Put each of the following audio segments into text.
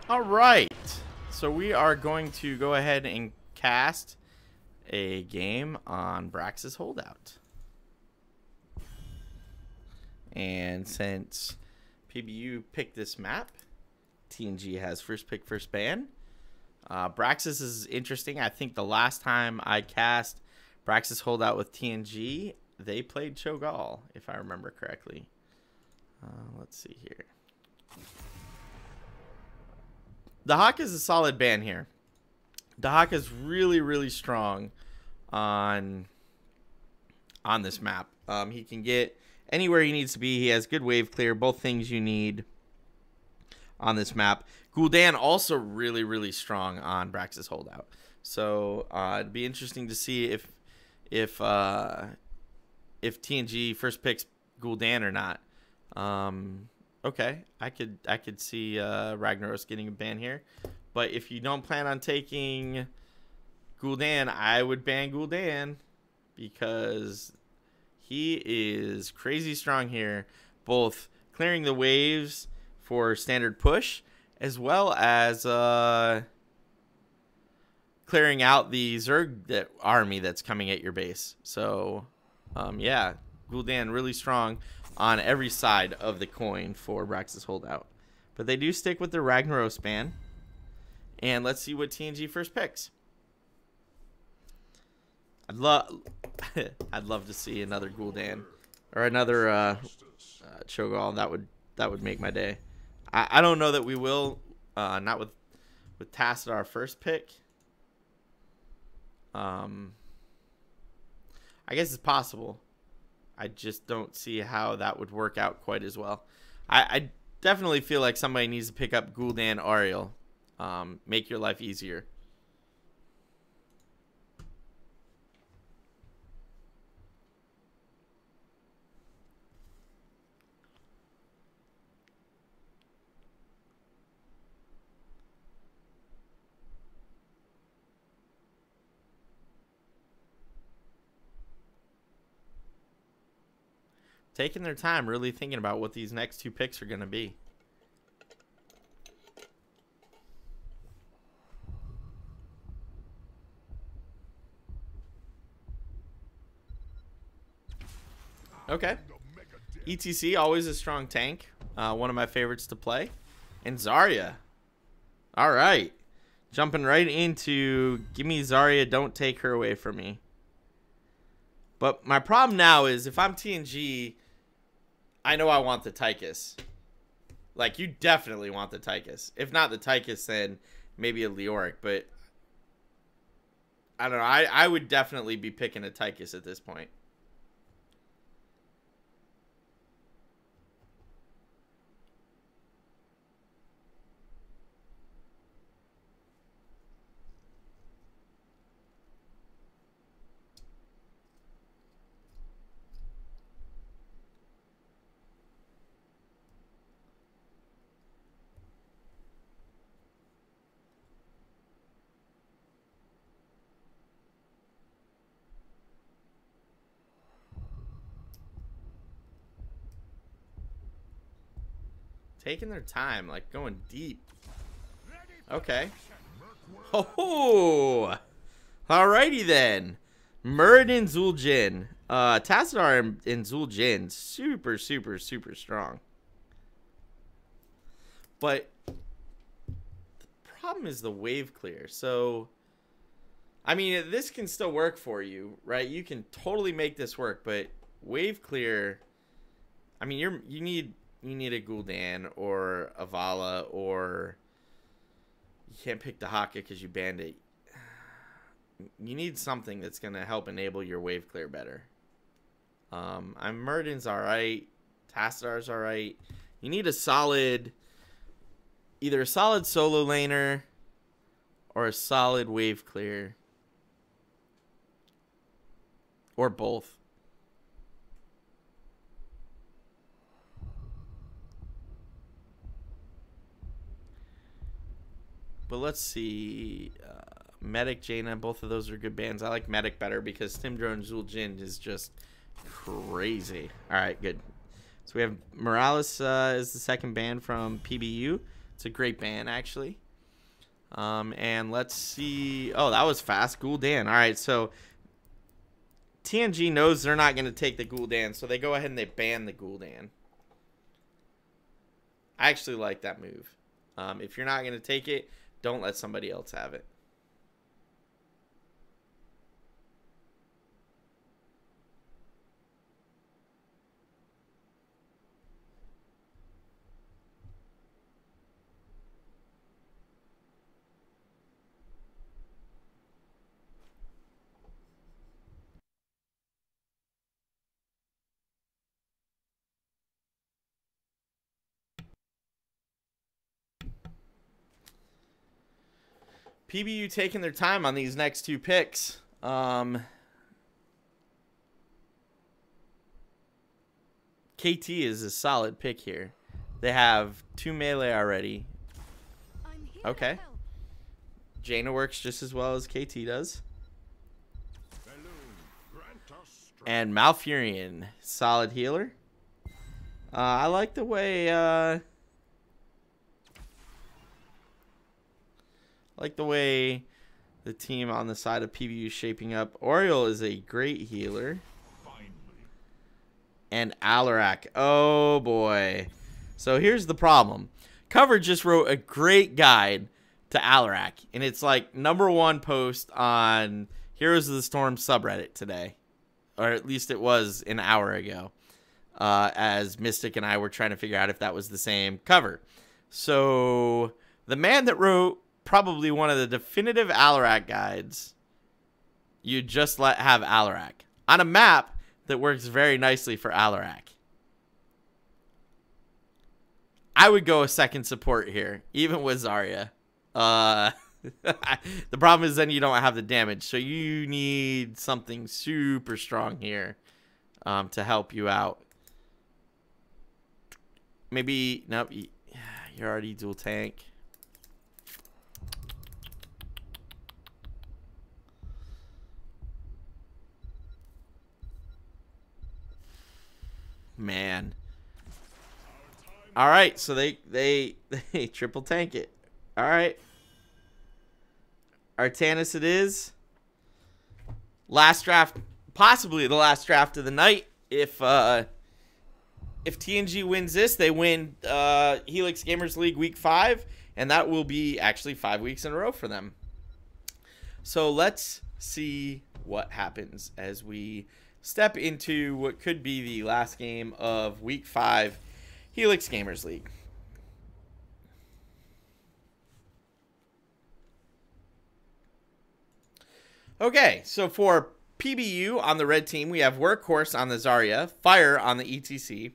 All right, so we are going to go ahead and cast a game on Braxxis Holdout. And since PBU picked this map, TNG has first pick, first ban. Braxxis is interesting. I think the last time I cast Braxxis Holdout with TNG, they played Cho'Gall, if I remember correctly. Let's see here. Dahak is a solid ban here. Dahak is really, really strong on this map. He can get anywhere he needs to be. He has good wave clear, both things you need on this map. Gul'dan also really, really strong on Braxxis Holdout. So it'd be interesting to see if TNG first picks Gul'dan or not. Okay, I could see Ragnaros getting a ban here, but if you don't plan on taking Gul'dan, I would ban Gul'dan because he is crazy strong here, both clearing the waves for standard push as well as clearing out the Zerg army that's coming at your base. So yeah, Gul'dan really strong on every side of the coin for Braxxis Holdout. But they do stick with the Ragnaros ban. And let's see what TNG first picks. I'd love to see another Gul'dan or another Cho'Gall. That would make my day. I don't know that we will, not with Tassadar first pick. I guess it's possible. I just don't see how that would work out quite as well. I definitely feel like somebody needs to pick up Gul'dan Ariel. Make your life easier. Taking their time, really thinking about what these next two picks are going to be. Okay. ETC, always a strong tank. One of my favorites to play. And Zarya. All right. Jumping right into, give me Zarya, don't take her away from me. But my problem now is if I'm TNG, I know I want the Tychus. Like, you definitely want the Tychus. If not the Tychus, then maybe a Leoric. But I don't know. I would definitely be picking a Tychus at this point. Taking their time, like going deep. Okay. Oh, alrighty then. Muradin Zul'jin. Tassadar and Zul'jin, super, super, super strong. But the problem is the wave clear. So, I mean, this can still work for you, right? You can totally make this work, but wave clear. I mean, you need a Gul'dan or a Vala, or you can't pick the Haka because you banned it. You need something that's going to help enable your wave clear better. Muradin's alright. Tassadar's alright. You need a solid, either a solid solo laner or a solid wave clear. Or both. But let's see. Medic, Jaina, both of those are good bans. I like Medic better because Timdro Zul'jin is just crazy. All right, good. So we have Morales is the second ban from PBU. It's a great ban, actually. And let's see. Oh, that was fast. Gul'dan. All right, so TNG knows they're not going to take the Gul'dan, so they go ahead and they ban the Gul'dan. I actually like that move. If you're not going to take it, don't let somebody else have it. PBU taking their time on these next two picks. KT is a solid pick here. They have 2 melee already. Okay. Jaina works just as well as KT does. And Malfurion, solid healer. I like the way the team on the side of PBU is shaping up. Oriole is a great healer. And Alarak. Oh, boy. So here's the problem. Cover just wrote a great guide to Alarak. And it's like #1 post on Heroes of the Storm subreddit today. Or at least it was an hour ago. As Mystic and I were trying to figure out if that was the same cover. So the man that wrote probably one of the definitive Alarak guides, you just let have Alarak on a map that works very nicely for Alarak. I would go a second support here, even with Zarya. The problem is then you don't have the damage, so you need something super strong here to help you out. Maybe, nope, you're already dual tank. Man. All right, so they triple tank it. All right. Artanis it is. Last draft, possibly the last draft of the night. If TNG wins this, they win Helix Gamers League Week 5, and that will be actually 5 weeks in a row for them. So let's see what happens as we step into what could be the last game of Week 5 Helix Gamers League. Okay, so for PBU on the red team, we have Workhorse on the Zarya, Fire on the ETC,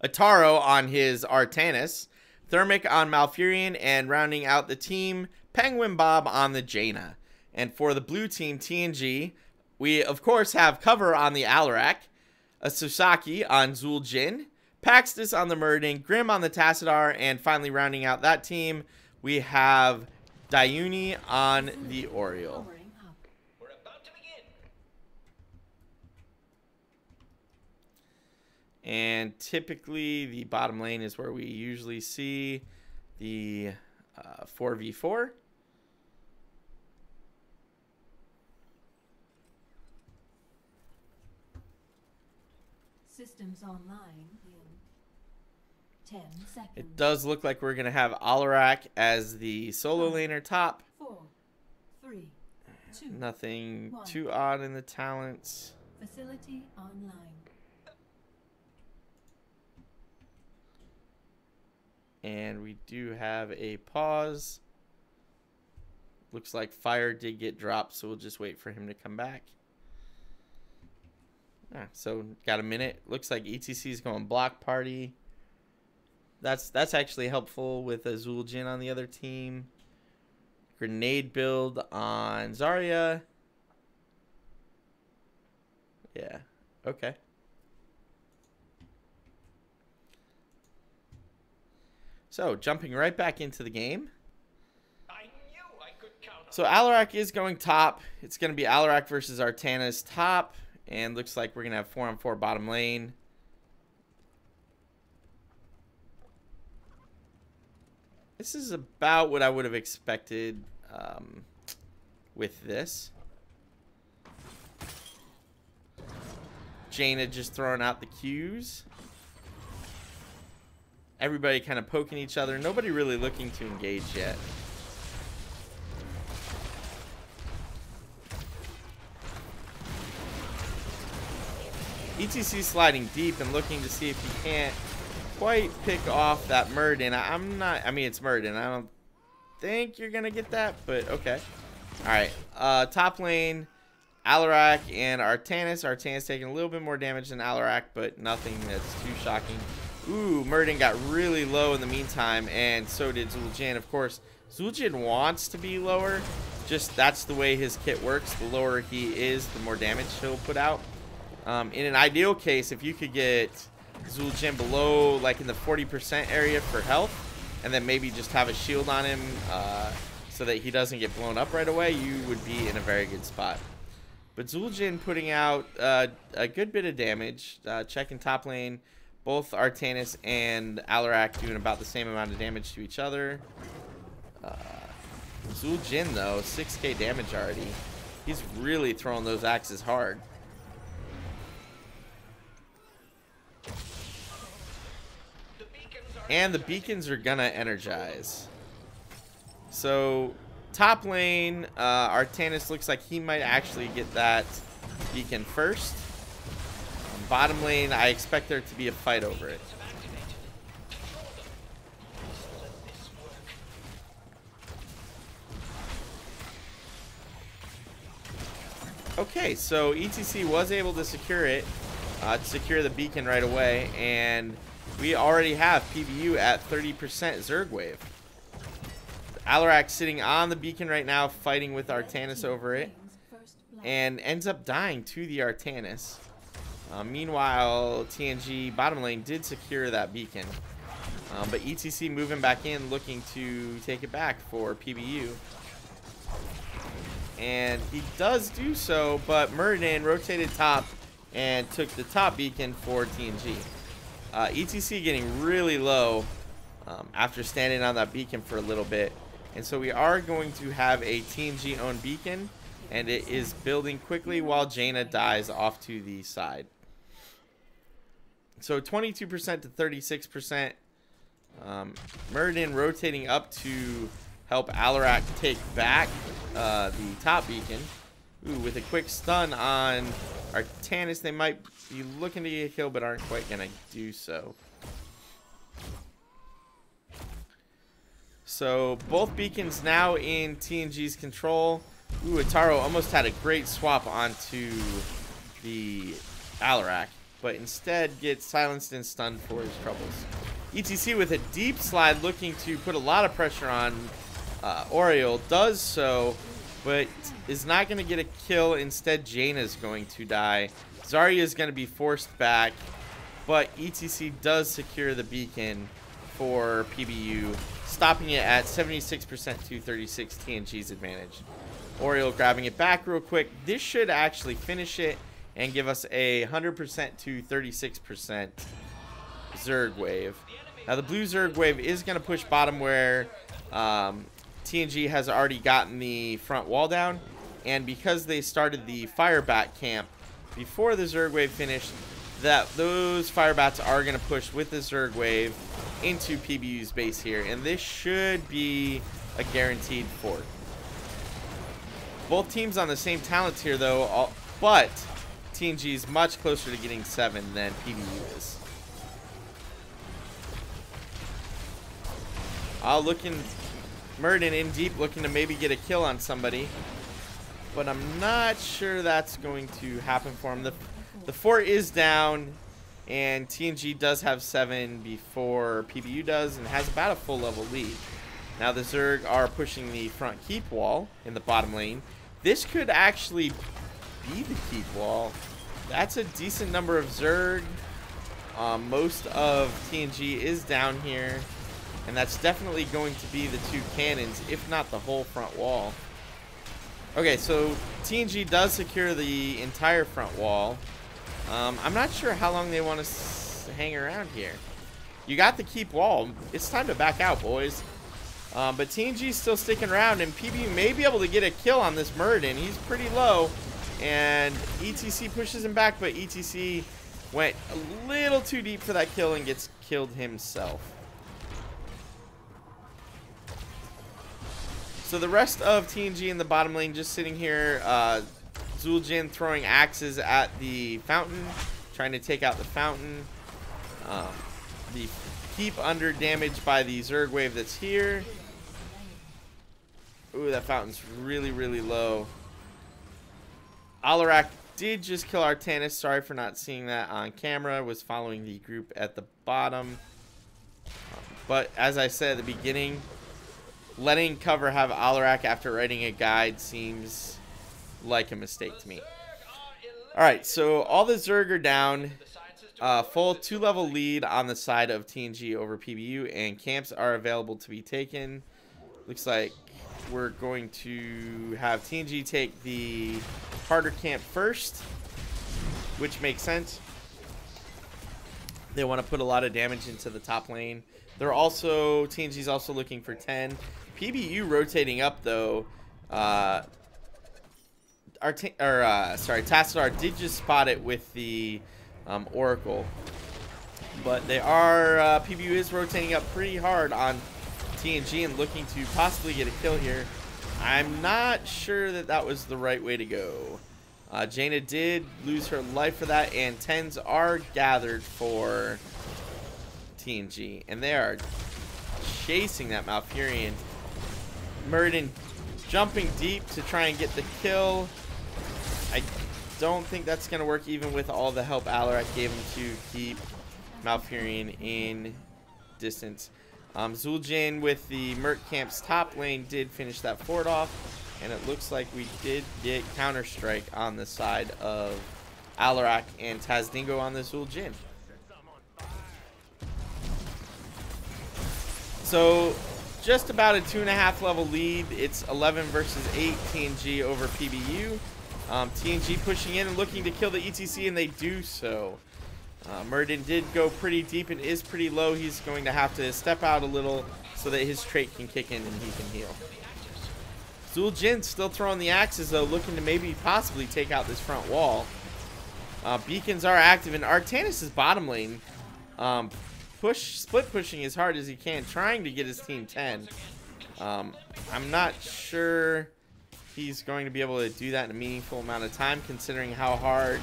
Ataro on his Artanis, Thermic on Malfurion, and rounding out the team, Penguin Bob on the Jaina. And for the blue team, TNG, we, of course, have cover on the Alarak, a Susaki on Zul'Jin, Paxtus on the Muradin, Grim on the Tassadar, and finally rounding out that team, we have Dayuni on the Oriole. We're about to begin. And typically, the bottom lane is where we usually see the 4v4. Systems online in 10 seconds. It does look like we're going to have Alarak as the solo laner top. 4, 3, 2. Nothing 1. too odd in the talents. Facility online. And we do have a pause. Looks like Fire did get dropped, so we'll just wait for him to come back. So got a minute. Looks like ETC is going block party. That's actually helpful with a Zul'Jin on the other team. Grenade build on Zarya. Yeah. Okay. So jumping right back into the game. I knew I could count on. So Alarak is going top. It's going to be Alarak versus Artanis top. And looks like we're going to have 4-on-4 bottom lane. This is about what I would have expected with this. Jaina just throwing out the cues. Everybody kind of poking each other. Nobody really looking to engage yet. ETC sliding deep and looking to see if he can't quite pick off that Murden. I mean, it's Murden. I don't think you're going to get that, but okay. All right. Top lane, Alarak and Artanis. Artanis taking a little bit more damage than Alarak, but nothing that's too shocking. Ooh, Murden got really low in the meantime, and so did Zul'jin. Of course, Zul'jin wants to be lower. Just that's the way his kit works. The lower he is, the more damage he'll put out. In an ideal case, if you could get Zul'jin below, like in the 40% area for health, and then maybe just have a shield on him so that he doesn't get blown up right away, you would be in a very good spot. But Zul'jin putting out a good bit of damage. Checking top lane, both Artanis and Alarak doing about the same amount of damage to each other. Zul'jin, though, 6k damage already. He's really throwing those axes hard. And the beacons are gonna energize. So top lane, Artanis looks like he might actually get that beacon first. Bottom lane, I expect there to be a fight over it. Okay, so ETC was able to secure it, secure the beacon right away, and we already have PBU at 30% Zerg wave. Alarak sitting on the beacon right now, fighting with Artanis over it, and ends up dying to the Artanis. Meanwhile, TNG bottom lane did secure that beacon, but ETC moving back in, looking to take it back for PBU. And he does do so, but Murden rotated top and took the top beacon for TNG. ETC getting really low after standing on that beacon for a little bit. And so we are going to have a TNG owned beacon, and it is building quickly while Jaina dies off to the side. So 22% to 36%. Murden rotating up to help Alarak take back the top beacon. Ooh, with a quick stun on Artanis, they might be looking to get a kill, but aren't quite gonna do so. So both beacons now in TNG's control. Ooh, Ataro almost had a great swap onto the Alarak, but instead gets silenced and stunned for his troubles. ETC with a deep slide, looking to put a lot of pressure on Oriole, does so, but is not going to get a kill. Instead, Jaina is going to die. Zarya is going to be forced back, but ETC does secure the beacon for PBU, stopping it at 76% to 36, TNG's advantage. Oriole grabbing it back real quick. This should actually finish it and give us a 100% to 36% Zerg wave. Now the blue Zerg wave is going to push bottom where TNG has already gotten the front wall down, and because they started the firebat camp before the Zerg wave finished, those firebats are going to push with the Zerg wave into PBU's base here, and this should be a guaranteed fort. Both teams on the same talent tier though, but TNG is much closer to getting 7 than PBU is. Murden in deep, looking to maybe get a kill on somebody, but I'm not sure that's going to happen for him. The fort is down, and TNG does have 7 before PBU does, and has about a full level lead. Now the Zerg are pushing the front keep wall in the bottom lane. This could actually be the keep wall. That's a decent number of Zerg. Most of TNG is down here, and that's definitely going to be the 2 cannons, if not the whole front wall. Okay, so TNG does secure the entire front wall. I'm not sure how long they want to hang around here. You got the keep wall. It's time to back out, boys. But TNG's still sticking around, and PBU may be able to get a kill on this Muradin. He's pretty low, and ETC pushes him back, but ETC went a little too deep for that kill and gets killed himself. So the rest of TNG in the bottom lane just sitting here. Zul'jin throwing axes at the fountain, trying to take out the fountain. The keep under damage by the Zerg wave that's here. Ooh, that fountain's really, really low. Alarak did just kill Artanis. Sorry for not seeing that on camera. Was following the group at the bottom. But as I said at the beginning, letting cover have Alarak after writing a guide seems like a mistake to me. Alright, so all the Zerg are down. Full 2-level lead on the side of TNG over PBU, and camps are available to be taken. Looks like we're going to have TNG take the harder camp first, which makes sense. They want to put a lot of damage into the top lane. They're also, TNG's also looking for 10. PBU rotating up though. Tassadar did just spot it with the Oracle, but they are PBU is rotating up pretty hard on TNG and looking to possibly get a kill here. I'm not sure that that was the right way to go. Jaina did lose her life for that, and 10s are gathered for TNG, and they are chasing that Malfurion. Muradin jumping deep to try and get the kill. I don't think that's going to work even with all the help Alarak gave him to keep Malfurion in distance. Zul'jin with the Merc Camp's top lane did finish that fort off, and it looks like we did get Counter-Strike on the side of Alarak and Tazdingo on the Zul'jin. So just about a 2.5 level lead. It's 11 versus 8 TNG over PBU. TNG pushing in and looking to kill the ETC, and they do so. Muradin did go pretty deep and is pretty low. He's going to have to step out a little so that his trait can kick in and he can heal. Zul'jin still throwing the axes though, looking to maybe possibly take out this front wall. Beacons are active, and Artanis' bottom lane split pushing as hard as he can, trying to get his team 10. I'm not sure he's going to be able to do that in a meaningful amount of time, considering how hard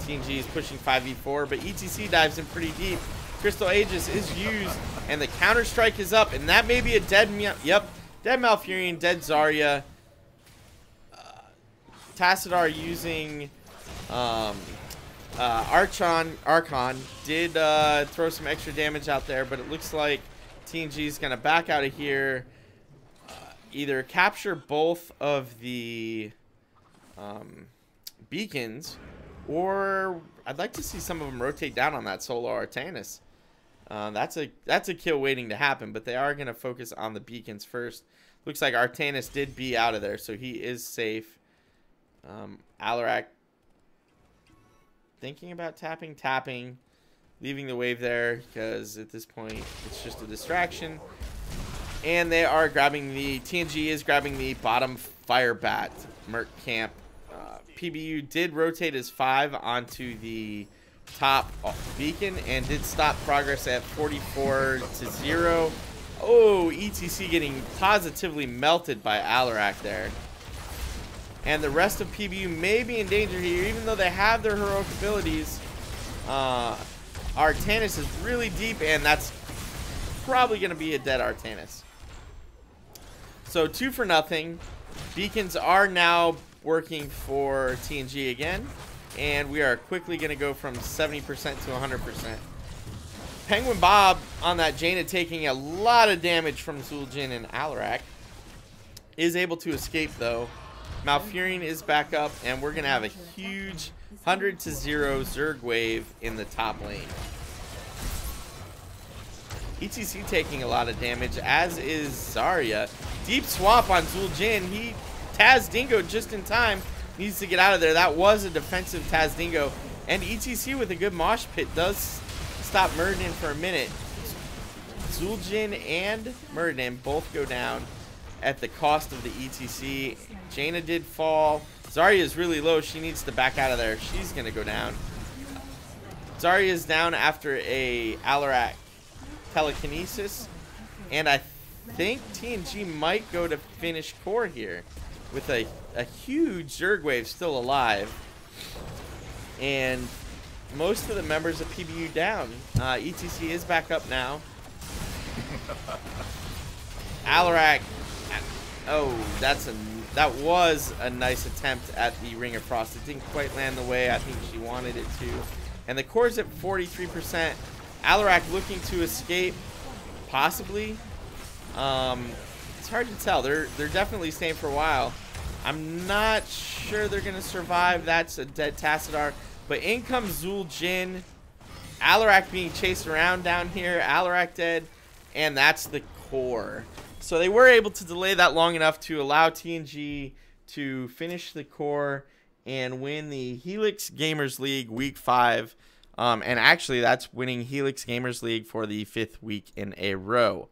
TNG is pushing 5v4, but ETC dives in pretty deep. Crystal Aegis is used, and the Counter-Strike is up, and that may be a dead Malfurion, dead Zarya. Tassadar using Archon did throw some extra damage out there, but it looks like TNG is going to back out of here, either capture both of the beacons, or I'd like to see some of them rotate down on that solo Artanis. That's a kill waiting to happen, but they are going to focus on the beacons first. Looks like Artanis did be out of there, so he is safe. Alarak thinking about tapping, leaving the wave there, because at this point it's just a distraction. And they are grabbing the, TNG is grabbing the bottom fire bat Merc Camp. PBU did rotate his 5 onto the top beacon and did stop progress at 44-0. Oh, ETC getting positively melted by Alarak there. And the rest of PBU may be in danger here, even though they have their heroic abilities. Artanis is really deep, and that's probably going to be a dead Artanis. So 2-0. Beacons are now working for TNG again, and we are quickly going to go from 70% to 100%. Penguin Bob on that Jaina taking a lot of damage from Zul'jin and Alarak. Is able to escape though. Malfurion is back up, and we're going to have a huge 100-0 Zerg wave in the top lane. ETC taking a lot of damage, as is Zarya. Deep swap on Zul'jin. Tazdingo just in time needs to get out of there. That was a defensive Tazdingo, and ETC with a good mosh pit does stop Muradin for a minute. Zul'jin and Muradin both go down at the cost of the ETC. Jaina did fall. Zarya is really low. She needs to back out of there. She's going to go down. Zarya is down after a Alarak telekinesis. And I think TNG might go to finish core here with a huge Zerg wave still alive. And most of the members of PBU down. ETC is back up now. Alarak. Oh, that was a nice attempt at the Ring of Frost. It didn't quite land the way I think she wanted it to. And the core's at 43%. Alarak looking to escape, possibly. It's hard to tell. They're definitely staying for a while. I'm not sure they're gonna survive. That's a dead Tassadar. But in comes Zul'jin. Alarak being chased around down here. Alarak dead. And that's the core. So they were able to delay that long enough to allow TNG to finish the core and win the Helix Gamers League Week 5. And actually, that's winning Helix Gamers League for the 5th week in a row.